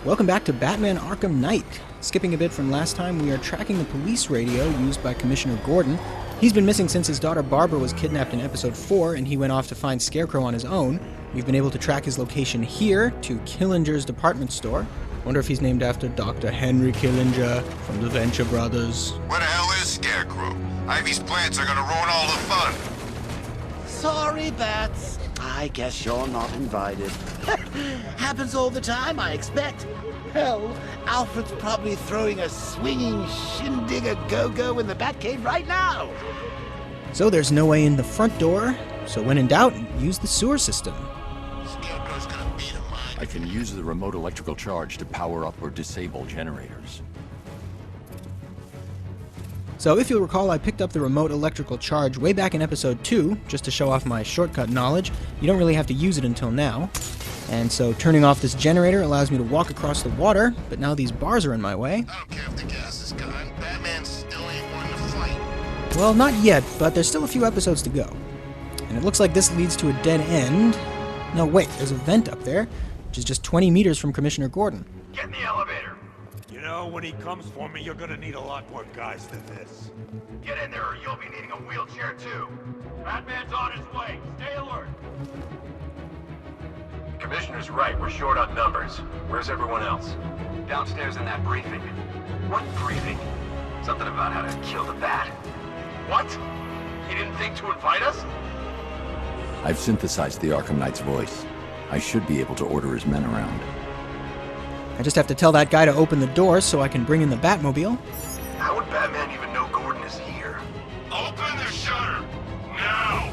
Welcome back to Batman Arkham Knight. Skipping a bit from last time, we are tracking the police radio used by Commissioner Gordon. He's been missing since his daughter Barbara was kidnapped in episode 4 and he went off to find Scarecrow on his own. We've been able to track his location here to Killinger's department store. Wonder if he's named after Dr. Henry Killinger from the Venture Brothers. Where the hell is Scarecrow? Ivy's plants are gonna ruin all the fun. Sorry, Bats. I guess you're not invited. Happens all the time, I expect. Hell, Alfred's probably throwing a swinging shindig a go-go in the Batcave right now. So there's no way in the front door, so when in doubt, use the sewer system. Scarecrow's gonna beat him. I can use the remote electrical charge to power up or disable generators. So if you'll recall, I picked up the remote electrical charge way back in episode 2, just to show off my shortcut knowledge. You don't really have to use it until now. And so turning off this generator allows me to walk across the water, but now these bars are in my way. I don't care if the gas is gone. Batman still ain't won the fight. Well, not yet, but there's still a few episodes to go. And it looks like this leads to a dead end. No, wait, there's a vent up there, which is just 20 meters from Commissioner Gordon. Get in the elevator. You know, when he comes for me, you're gonna need a lot more guys than this. Get in there or you'll be needing a wheelchair too. Batman's on his way. Stay alert. Commissioner's right. We're short on numbers. Where's everyone else? Downstairs in that briefing. What briefing? Something about how to kill the Bat. What? He didn't think to invite us? I've synthesized the Arkham Knight's voice. I should be able to order his men around. I just have to tell that guy to open the door so I can bring in the Batmobile. How would Batman even know Gordon is here? Open the shutter! Now!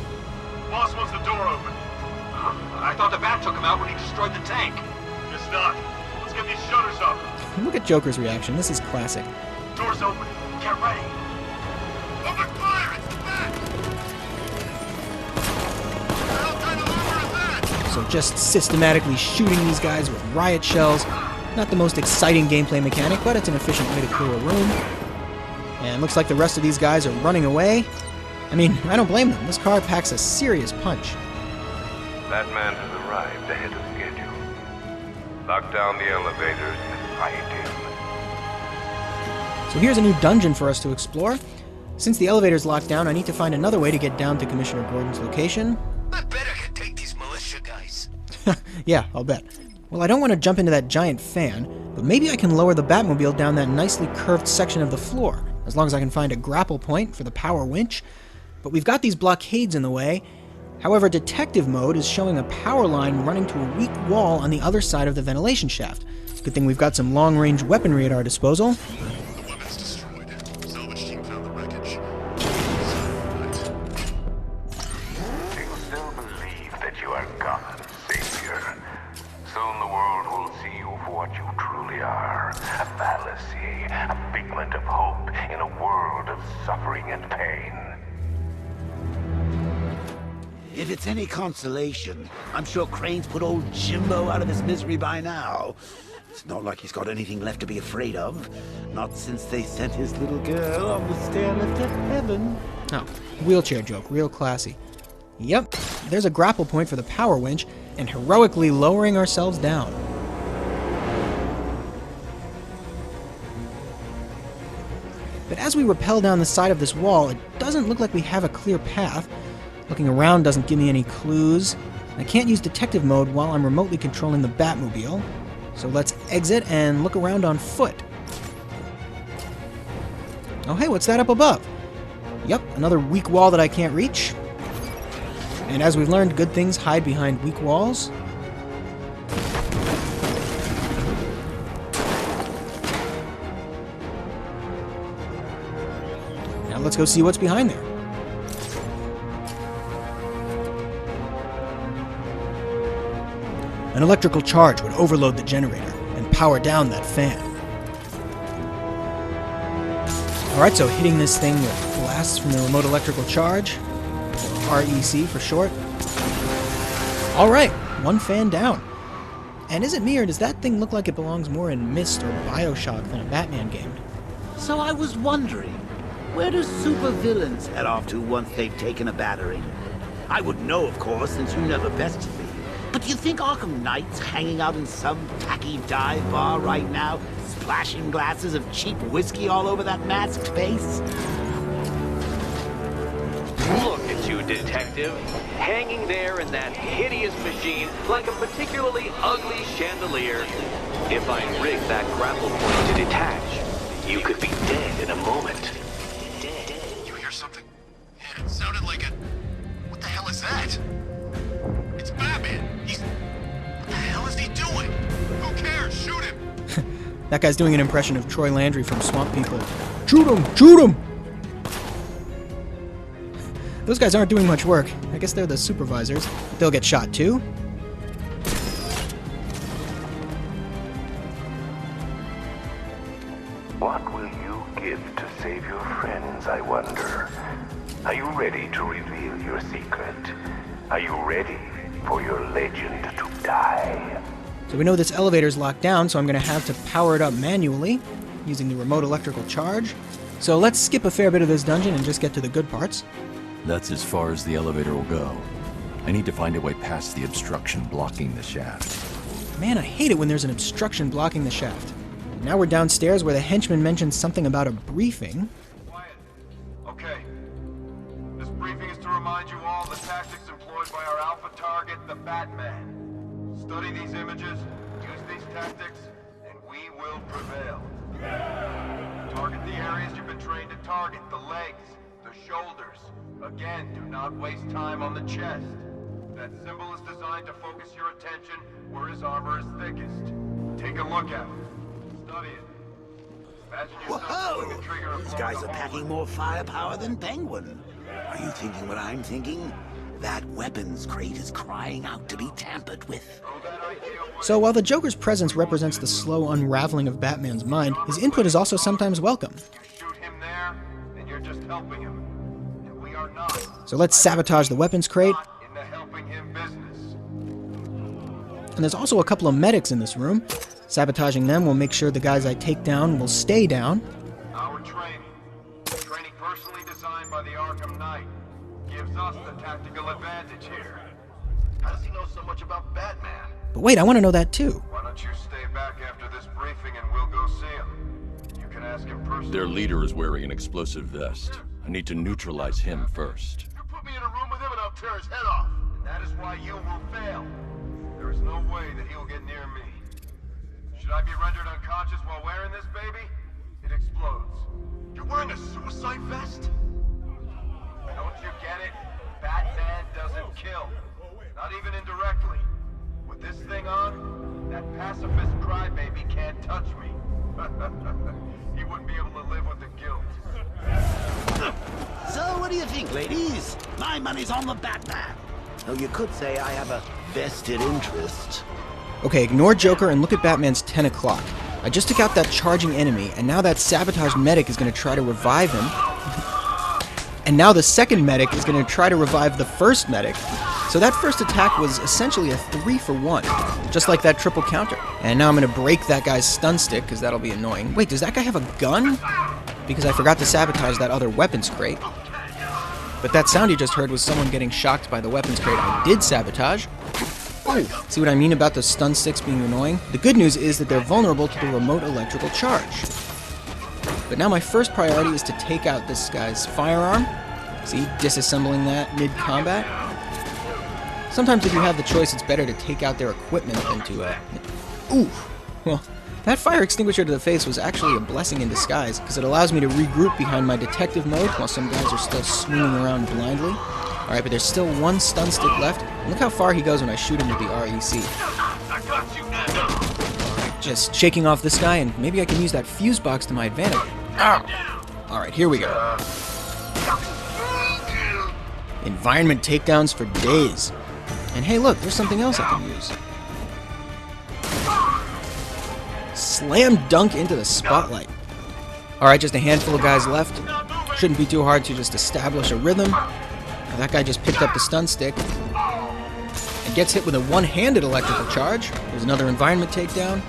Boss wants the door open. I thought the Bat took him out when he destroyed the tank. Guess not. Let's get these shutters up. Look at Joker's reaction. This is classic. Door's open. Get ready. Open fire! It's the Bat! What the hell kind of armor is that? So just systematically shooting these guys with riot shells. Not the most exciting gameplay mechanic, but it's an efficient way to clear a room. And looks like the rest of these guys are running away. I mean, I don't blame them. This car packs a serious punch. Batman has arrived ahead of schedule. Lock down the elevators and fight him. So here's a new dungeon for us to explore. Since the elevator's locked down, I need to find another way to get down to Commissioner Gordon's location. I bet I could take these militia guys. Yeah, I'll bet. Well, I don't want to jump into that giant fan, but maybe I can lower the Batmobile down that nicely curved section of the floor, as long as I can find a grapple point for the power winch. But we've got these blockades in the way. However, detective mode is showing a power line running to a weak wall on the other side of the ventilation shaft. Good thing we've got some long-range weaponry at our disposal. The weapon's destroyed. Salvage team found the wreckage. Do you still believe that you are Gotham's savior? Soon the world will see you for what you truly are. A fallacy, a figment of hope in a world of suffering and pain. If it's any consolation, I'm sure Crane's put old Jimbo out of his misery by now. It's not like he's got anything left to be afraid of. Not since they sent his little girl on the stair lift to heaven. Oh, wheelchair joke, real classy. Yep, there's a grapple point for the power winch, and heroically lowering ourselves down. But as we rappel down the side of this wall, it doesn't look like we have a clear path. Looking around doesn't give me any clues. I can't use detective mode while I'm remotely controlling the Batmobile. So let's exit and look around on foot. Oh hey, what's that up above? Yep, another weak wall that I can't reach. And as we've learned, good things hide behind weak walls. Now let's go see what's behind there. An electrical charge would overload the generator and power down that fan. Alright, so hitting this thing with blasts from the remote electrical charge, or REC for short. Alright, one fan down. And is it me, or does that thing look like it belongs more in Myst or Bioshock than a Batman game? So I was wondering, where do supervillains head off to once they've taken a battering? I would know, of course, since you never bested me. But do you think Arkham Knight's hanging out in some tacky dive bar right now, splashing glasses of cheap whiskey all over that masked face? Look at you, detective, hanging there in that hideous machine like a particularly ugly chandelier. If I rig that grapple point to detach, you could be dead in a moment. You hear something? Yeah, it sounded like a... What the hell is that? It's Batman! What the hell is he doing? Who cares? Shoot him! That guy's doing an impression of Troy Landry from Swamp People. Shoot him! Shoot him! Those guys aren't doing much work. I guess they're the supervisors. They'll get shot too. What will you give to save your friends, I wonder? Are you ready to reveal your secret? Are you ready for your legend to die? So we know this elevator's locked down, so I'm going to have to power it up manually using the remote electrical charge. So let's skip a fair bit of this dungeon and just get to the good parts. That's as far as the elevator will go. I need to find a way past the obstruction blocking the shaft. Man, I hate it when there's an obstruction blocking the shaft. Now we're downstairs where the henchman mentions something about a briefing. Quiet. Okay. This briefing is to remind you all the tactics employed by our alpha target, the Batman. Study these images, use these tactics, and we will prevail. Target the areas you've been trained to target, the legs, the shoulders. Again, do not waste time on the chest. That symbol is designed to focus your attention where his armor is thickest. Take a look at it. Study it. Imagine yourself pulling the trigger Whoa! and These blowing guys the are hole. packing more firepower than Penguin. Are you thinking what I'm thinking? That weapons crate is crying out to be tampered with. Throw that idea away. So while the Joker's presence represents the slow unraveling of Batman's mind, his input is also sometimes welcome. You shoot him there, and you're just helping him. And we are not. So let's sabotage the weapons crate. Not in the helping him business. And there's also a couple of medics in this room. Sabotaging them will make sure the guys I take down will stay down. Our training personally designed by the Arkham Knight, gives us the tactical advantage here. How does he know so much about Batman? But wait, I want to know that too. Why don't you stay back after this briefing and we'll go see him? You can ask him personally. Their leader is wearing an explosive vest. I need to neutralize him first. You put me in a room with him and I'll tear his head off. And that is why you will fail. There is no way that he'll get near me. Should I be rendered unconscious while wearing this, baby? It explodes. You're wearing a suicide vest? Don't you get it? Batman doesn't kill. Not even indirectly. With this thing on, that pacifist crybaby can't touch me. He wouldn't be able to live with the guilt. So what do you think, ladies? My money's on the Batman. Though you could say I have a vested interest. Okay, ignore Joker and look at Batman's 10 o'clock. I just took out that charging enemy, and now that sabotaged medic is going to try to revive him. And now the second medic is going to try to revive the first medic. So that first attack was essentially a 3-for-1, just like that triple counter. And now I'm going to break that guy's stun stick, because that'll be annoying. Wait, does that guy have a gun? Because I forgot to sabotage that other weapons crate. But that sound you just heard was someone getting shocked by the weapons crate I did sabotage. Ooh, see what I mean about the stun sticks being annoying? The good news is that they're vulnerable to the remote electrical charge. But now my first priority is to take out this guy's firearm. See, disassembling that mid-combat. Sometimes if you have the choice, it's better to take out their equipment than to, Ooh! Well, that fire extinguisher to the face was actually a blessing in disguise, because it allows me to regroup behind my detective mode while some guys are still swinging around blindly. Alright, but there's still one stun stick left. And look how far he goes when I shoot him with the REC. I got you now. Just shaking off this guy, and maybe I can use that fuse box to my advantage. Alright, here we go. Environment takedowns for days. And hey, look, there's something else I can use. Slam dunk into the spotlight. Alright, just a handful of guys left. Shouldn't be too hard to just establish a rhythm. Now that guy just picked up the stun stick and gets hit with a one-handed electrical charge. There's another environment takedown.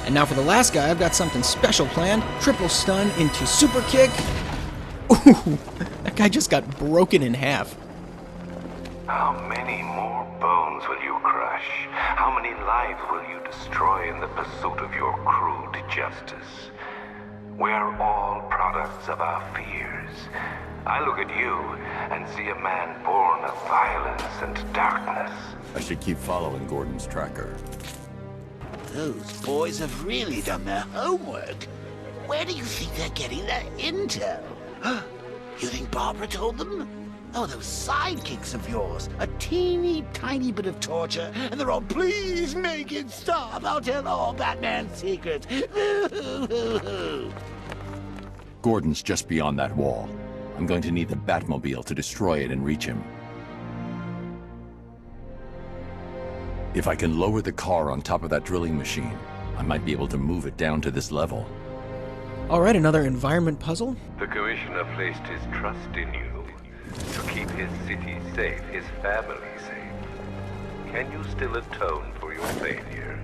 And now for the last guy, I've got something special planned. Triple stun into super kick. Ooh, that guy just got broken in half. How many more bones will you crush? How many lives will you destroy in the pursuit of your crude justice? We are all products of our fears. I look at you and see a man born of violence and darkness. I should keep following Gordon's tracker. Those boys have really done their homework. Where do you think they're getting their intel? You think Barbara told them? Oh, those sidekicks of yours. A teeny tiny bit of torture, and they're all, please make it stop. I'll tell all Batman's secrets. Gordon's just beyond that wall. I'm going to need the Batmobile to destroy it and reach him. If I can lower the car on top of that drilling machine, I might be able to move it down to this level. Alright, another environment puzzle. The Commissioner placed his trust in you to keep his city safe, his family safe. Can you still atone for your failure?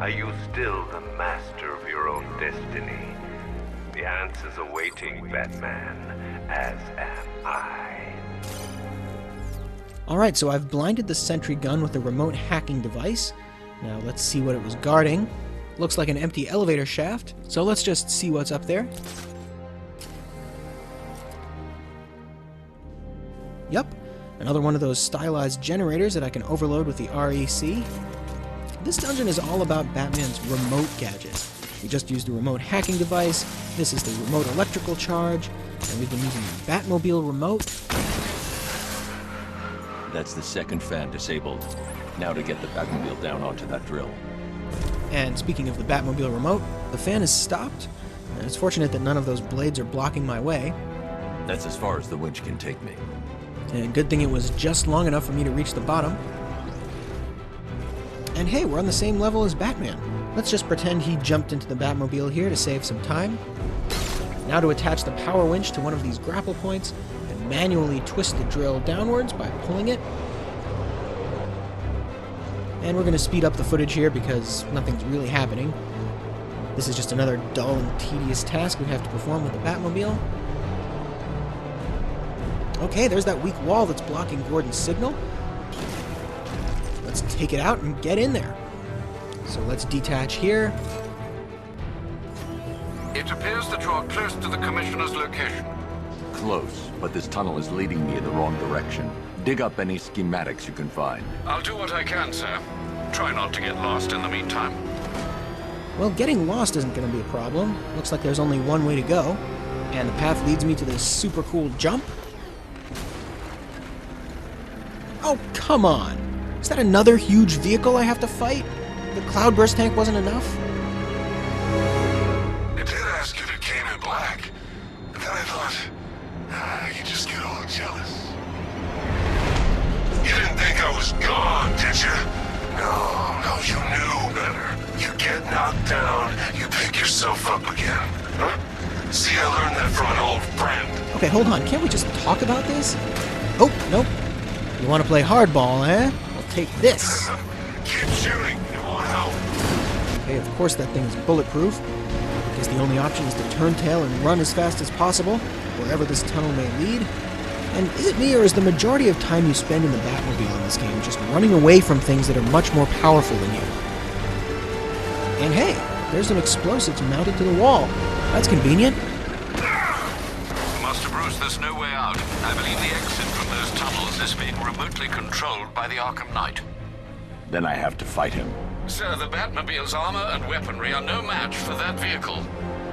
Are you still the master of your own destiny? The answer's awaiting, Batman, as am I. Alright, so I've blinded the sentry gun with a remote hacking device. Now let's see what it was guarding. Looks like an empty elevator shaft, so let's just see what's up there. Yep, another one of those stylized generators that I can overload with the REC. This dungeon is all about Batman's remote gadgets. We just used a remote hacking device, this is the remote electrical charge, and we've been using the Batmobile remote. That's the second fan disabled. Now to get the Batmobile down onto that drill. And speaking of the Batmobile remote, the fan is stopped. And it's fortunate that none of those blades are blocking my way. That's as far as the winch can take me. And good thing it was just long enough for me to reach the bottom. And hey, we're on the same level as Batman. Let's just pretend he jumped into the Batmobile here to save some time. Now to attach the power winch to one of these grapple points and manually twist the drill downwards by pulling it. And we're going to speed up the footage here because nothing's really happening. This is just another dull and tedious task we have to perform with the Batmobile. Okay, there's that weak wall that's blocking Gordon's signal. Let's take it out and get in there. So let's detach here. It appears that you are close to the Commissioner's location. Close, but this tunnel is leading me in the wrong direction. Dig up any schematics you can find. I'll do what I can, sir. Try not to get lost in the meantime. Well, getting lost isn't going to be a problem. Looks like there's only one way to go. And the path leads me to this super cool jump. Oh, come on! Is that another huge vehicle I have to fight? The cloudburst tank wasn't enough? I did ask if it came in black, but then I thought, you just get all jealous. You didn't think I was gone, did you? No, you knew better. You get knocked down, you pick yourself up again. Huh? See, I learned that from an old friend. Okay, hold on. Can't we just talk about this? Oh, nope. You want to play hardball, eh? Well, take this. Keep shooting, it won't help. Okay, of course that thing is bulletproof. I guess the only option is to turn tail and run as fast as possible, wherever this tunnel may lead. And is it me, or is the majority of time you spend in the Batmobile in this game just running away from things that are much more powerful than you? And hey, there's some explosives mounted to the wall. That's convenient. Master Bruce, there's no way out. I believe the exit from those tunnels is being remotely controlled by the Arkham Knight. Then I have to fight him. Sir, the Batmobile's armor and weaponry are no match for that vehicle.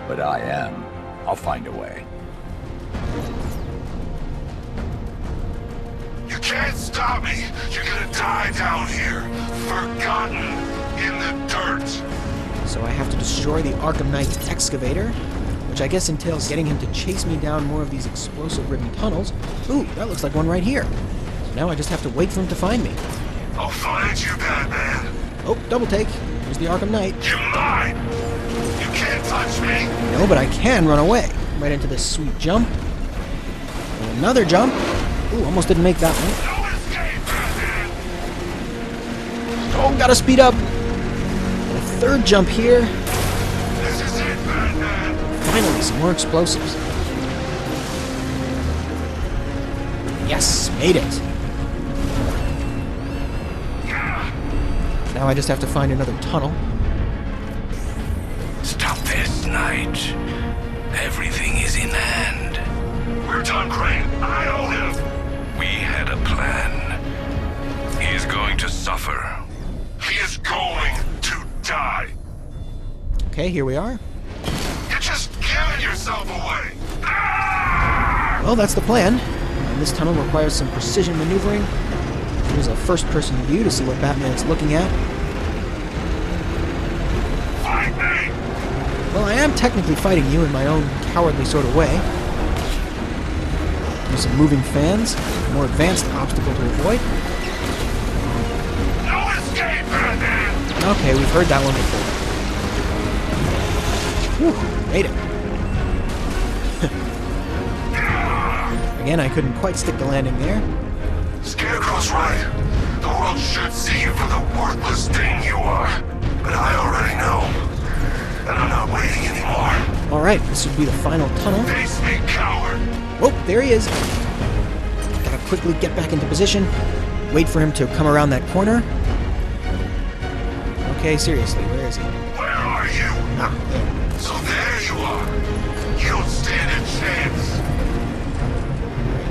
But I am. I'll find a way. You can't stop me. You're gonna die down here, forgotten in the dirt. So I have to destroy the Arkham Knight's Excavator, which I guess entails getting him to chase me down more of these explosive-ridden tunnels. Ooh, that looks like one right here. So now I just have to wait for him to find me. I'll find you, Batman. Oh, double take. Here's the Arkham Knight. You're mine. You can't touch me. No, but I can run away. Right into this sweet jump. And another jump. Ooh, almost didn't make that one. No escape, Batman. Oh, gotta speed up. And a third jump here. This is it, Batman. Finally, some more explosives. Yes, made it. Now I just have to find another tunnel. Stop this, Knight. Everything is in hand. We're done, Crane. I owe him. We had a plan. He is going to suffer. He is going to die. Okay, here we are. You're just giving yourself away. Well, that's the plan. And this tunnel requires some precision maneuvering. Here's a first-person view to see what Batman's looking at. Fight me. Well, I am technically fighting you in my own cowardly sort of way. There's some moving fans, a more advanced obstacle to avoid. No escape, Batman. Okay, we've heard that one before. Whew, made it. Again, I couldn't quite stick the landing there. Scarecrow's right. The world should see you for the worthless thing you are. But I already know. And I'm not waiting anymore. Alright, this would be the final tunnel. Face me, coward. Oh, there he is. Gotta quickly get back into position. Wait for him to come around that corner. Okay, seriously, where is he? Where are you? Ah, there. So there you are. You don't stand a chance.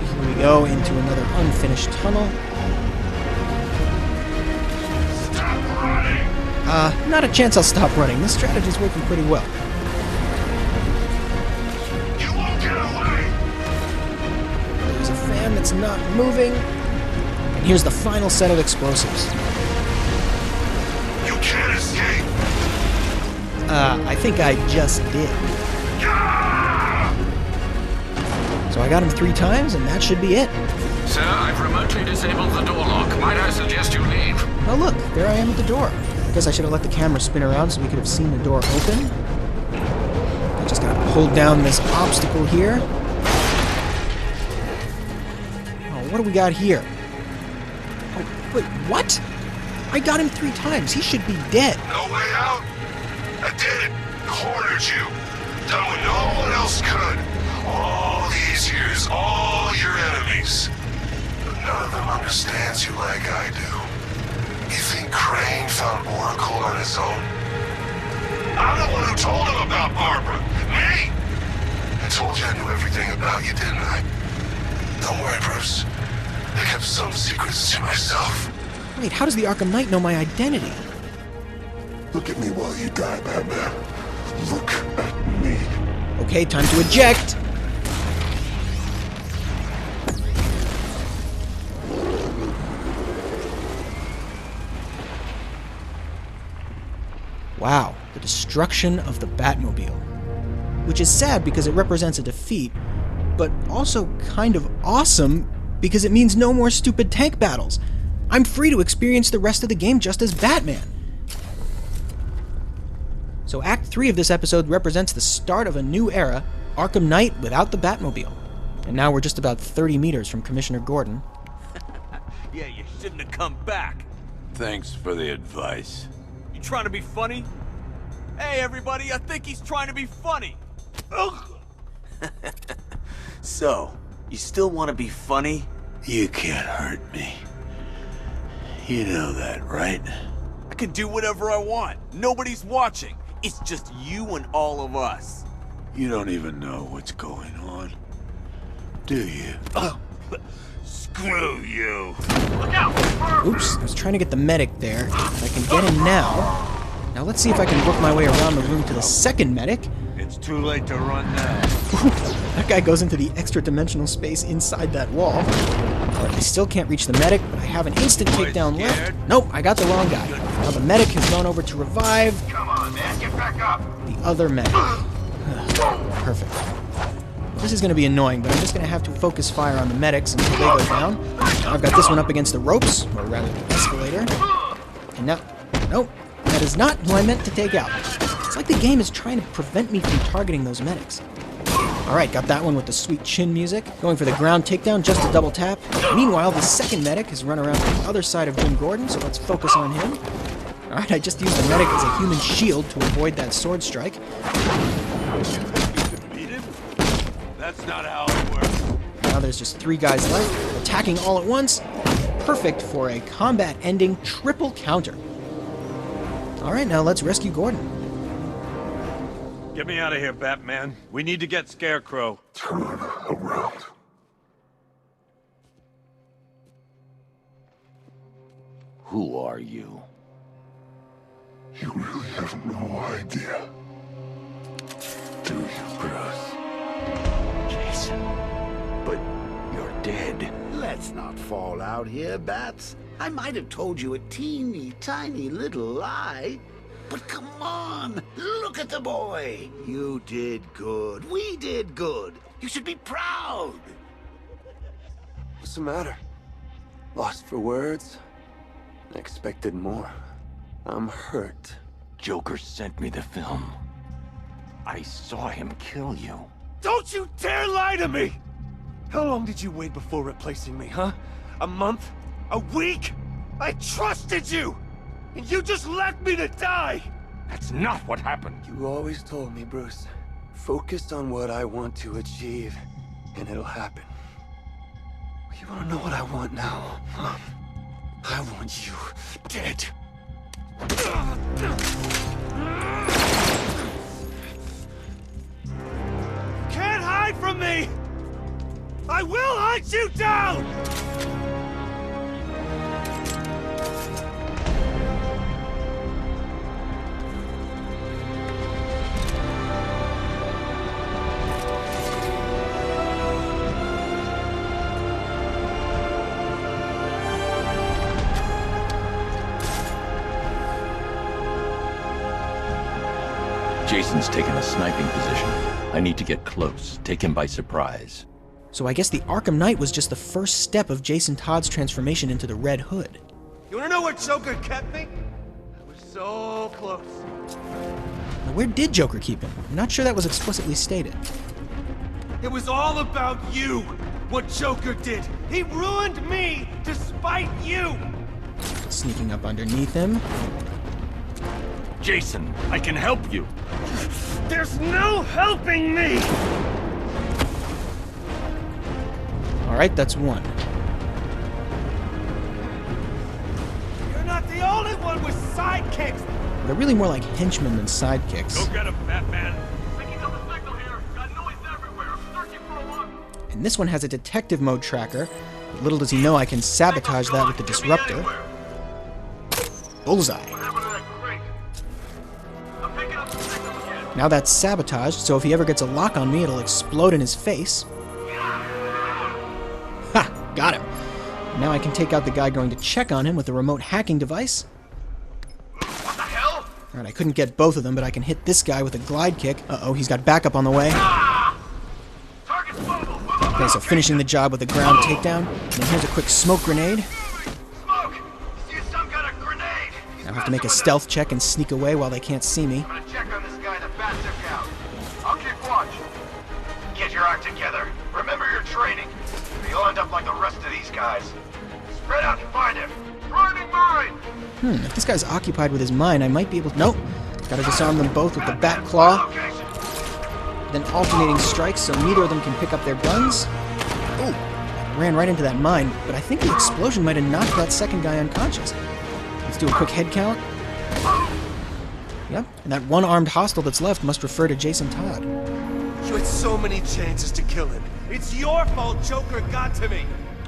Here we go into another unfinished tunnel. Stop running. Not a chance I'll stop running. This strategy's working pretty well. You won't get away. There's a fan that's not moving. And here's the final set of explosives. You can't escape. I think I just did. So I got him 3 times, and that should be it. Sir, I've remotely disabled the door lock. Might I suggest you leave? Oh look, there I am at the door. I guess I should have let the camera spin around so we could have seen the door open. I just gotta pull down this obstacle here. Oh, what do we got here? Oh, wait, what? I got him 3 times. He should be dead. No way out. I did it. Cornered you. Done what no one else could. All these years, all your enemies. But none of them understands you like I do. You think Crane found Oracle on his own? I'm the one who told him about Barbara. Me! I told you I knew everything about you, didn't I? Don't worry, Bruce. I kept some secrets to myself. Wait, how does the Arkham Knight know my identity? Look at me while you die, Batman. Look at me. Okay, time to eject. Wow, the destruction of the Batmobile. Which is sad because it represents a defeat, but also kind of awesome because it means no more stupid tank battles. I'm free to experience the rest of the game just as Batman. So Act 3 of this episode represents the start of a new era, Arkham Knight without the Batmobile. And now we're just about 30 meters from Commissioner Gordon. Yeah, you shouldn't have come back. Thanks for the advice. You trying to be funny? Hey, everybody, I think he's trying to be funny. Ugh. So, you still want to be funny? You can't hurt me. You know that, right? I can do whatever I want. Nobody's watching. It's just you and all of us. You don't even know what's going on, do you? Screw you. Oops, I was trying to get the medic there. I can get him now. Now let's see if I can work my way around the room to the second medic. It's too late to run now. That guy goes into the extra-dimensional space inside that wall. Alright, I still can't reach the medic, but I have an instant takedown left. Nope, I got the wrong guy. Now the medic has gone over to revive Come on, man. Get back up. the other medic. Perfect. This is going to be annoying, but I'm just going to have to focus fire on the medics until they go down. Now I've got this one up against the ropes, or rather the escalator. And now, nope, that is not who I meant to take out. It's like the game is trying to prevent me from targeting those medics. Alright, got that one with the sweet chin music. Going for the ground takedown, just a double tap. Meanwhile, the second medic has run around to the other side of Jim Gordon, so let's focus on him. Alright, I just used the medic as a human shield to avoid that sword strike. Beat him? That's not how it works. Now there's just 3 guys left, attacking all at once. Perfect for a combat-ending triple counter. Alright, now let's rescue Gordon. Get me out of here, Batman. We need to get Scarecrow. Turn around. Who are you? You really have no idea. Do you, Bruce? Jason. But you're dead. Let's not fall out here, Bats. I might have told you a teeny tiny little lie. But come on, look at the boy. You did good. We did good. You should be proud. What's the matter? Lost for words? I expected more. I'm hurt. Joker sent me the film. I saw him kill you. Don't you dare lie to me! How long did you wait before replacing me, huh? A month? A week? I trusted you! And you just left me to die! That's not what happened. You always told me, Bruce. Focus on what I want to achieve, and it'll happen. You wanna know what I want now, huh? I want you dead. Can't hide from me! I will hunt you down! Jason's taken a sniping position. I need to get close, take him by surprise. So I guess the Arkham Knight was just the first step of Jason Todd's transformation into the Red Hood. You wanna know where Joker kept me? I was so close. Now, where did Joker keep him? I'm not sure that was explicitly stated. It was all about you, what Joker did. He ruined me to spite you. Sneaking up underneath him. Jason, I can help you. There's no helping me. Alright, that's one. You're not the only one with sidekicks. They're really more like henchmen than sidekicks. Go get him, Batman. Picking up a signal here. Got noise everywhere. I'm searching for a lock. And this one has a detective mode tracker. But little does he know I can sabotage that with the disruptor. Bullseye. Now that's sabotaged, so if he ever gets a lock on me, it'll explode in his face. Ha! Got him. Now I can take out the guy going to check on him with a remote hacking device. What the hell? Alright, I couldn't get both of them, but I can hit this guy with a glide kick. Uh-oh, he's got backup on the way. Target's mobile. Okay, so finishing the job with a ground takedown. And then here's a quick smoke grenade. Smoke! See some kind of grenade. Now I have to make a stealth check and sneak away while they can't see me. I'm gonna check on this guy that Bat took out. I'll keep watch. Get your act together. Remember your training. Or you'll end up like the rest of these guys. Spread out and find him. Priming mine! If this guy's occupied with his mind, I might be able to... Nope. Gotta disarm them both with the bat claw. Location. Then alternating strikes so neither of them can pick up their guns. Ooh, ran right into that mine, but I think the explosion might have knocked that second guy unconscious. Let's do a quick head count. Yep, and that one armed hostile that's left must refer to Jason Todd. You had so many chances to kill him. It's your fault Joker got to me.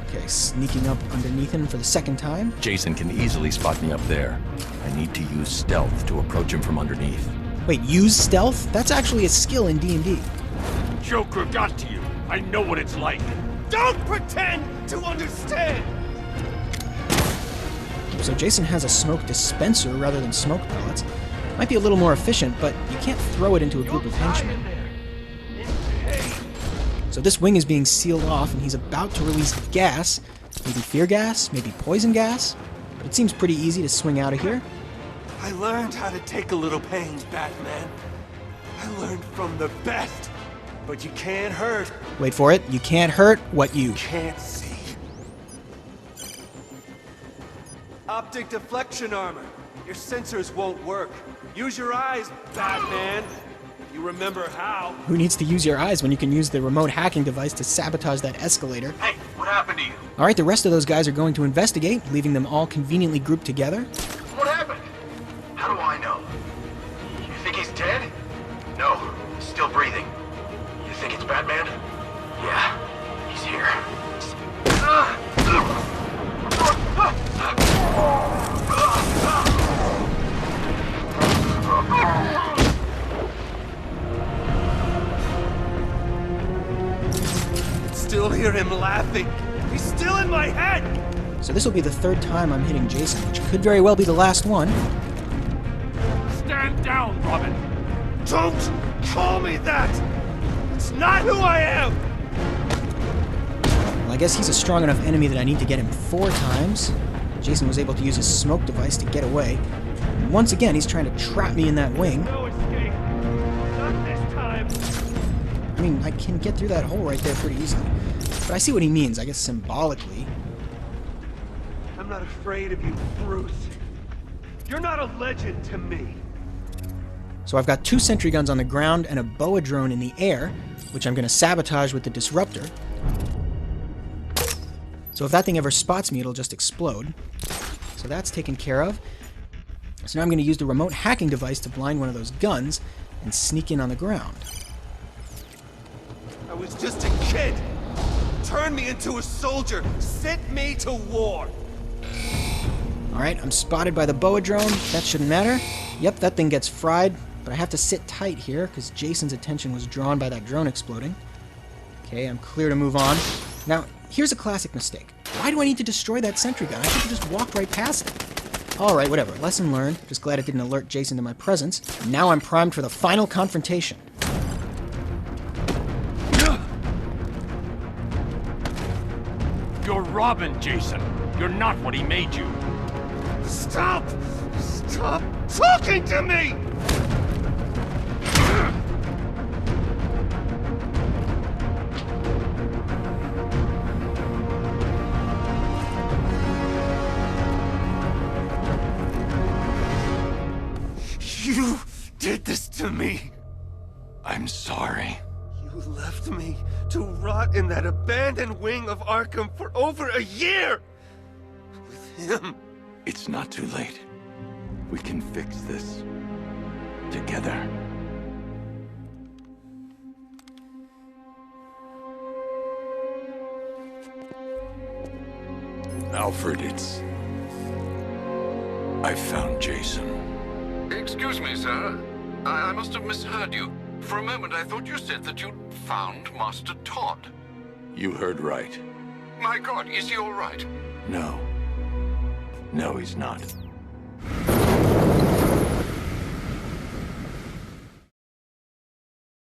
Okay, sneaking up underneath him for the second time. Jason can easily spot me up there. I need to use stealth to approach him from underneath. Wait, use stealth? That's actually a skill in D&D. Joker got to you. I know what it's like. Don't pretend to understand! So Jason has a smoke dispenser rather than smoke pellets. Might be a little more efficient, but you can't throw it into a group of henchmen. So this wing is being sealed off, and he's about to release gas. Maybe fear gas, maybe poison gas. But it seems pretty easy to swing out of here. I learned how to take a little pain, Batman. I learned from the best. But you can't hurt. Wait for it. You can't hurt what you Can't see. Optic deflection armor. Your sensors won't work. Use your eyes, Batman. You remember how. Who needs to use your eyes when you can use the remote hacking device to sabotage that escalator? Hey, what happened to you? Alright, the rest of those guys are going to investigate, leaving them all conveniently grouped together. What happened? How do I know? You think he's dead? No, he's still breathing. You think it's Batman? Yeah, he's here. Still hear him laughing. He's still in my head! So this will be the third time I'm hitting Jason, which could very well be the last one. Stand down, Robin! Don't call me that! It's not who I am! Well, I guess he's a strong enough enemy that I need to get him 4 times. Jason was able to use his smoke device to get away. And once again, he's trying to trap me in that wing. No escape. Not this time. I mean, I can get through that hole right there pretty easily. But I see what he means, I guess symbolically. I'm not afraid of you, Bruce. You're not a legend to me. So I've got 2 sentry guns on the ground and a boa drone in the air, which I'm going to sabotage with the disruptor. So if that thing ever spots me, it'll just explode. So that's taken care of. So now I'm going to use the remote hacking device to blind one of those guns and sneak in on the ground. I was just a kid. Turn me into a soldier. Sent me to war. Alright, I'm spotted by the boa drone. That shouldn't matter. Yep, that thing gets fried, but I have to sit tight here because Jason's attention was drawn by that drone exploding. Okay, I'm clear to move on. Now, here's a classic mistake. Why do I need to destroy that sentry gun? I should have just walked right past it. Alright, whatever. Lesson learned. Just glad it didn't alert Jason to my presence. Now I'm primed for the final confrontation. You're Robin, Jason. You're not what he made you. Stop! Stop talking to me! You did this to me. I'm sorry. You left me to rot in that abandoned wing of Arkham for over a year! With him. It's not too late. We can fix this. Together. Alfred, I found Jason. Excuse me, sir. I must have misheard you. For a moment, I thought you said that you'd found Master Todd. You heard right. My God, is he all right? No. No, he's not.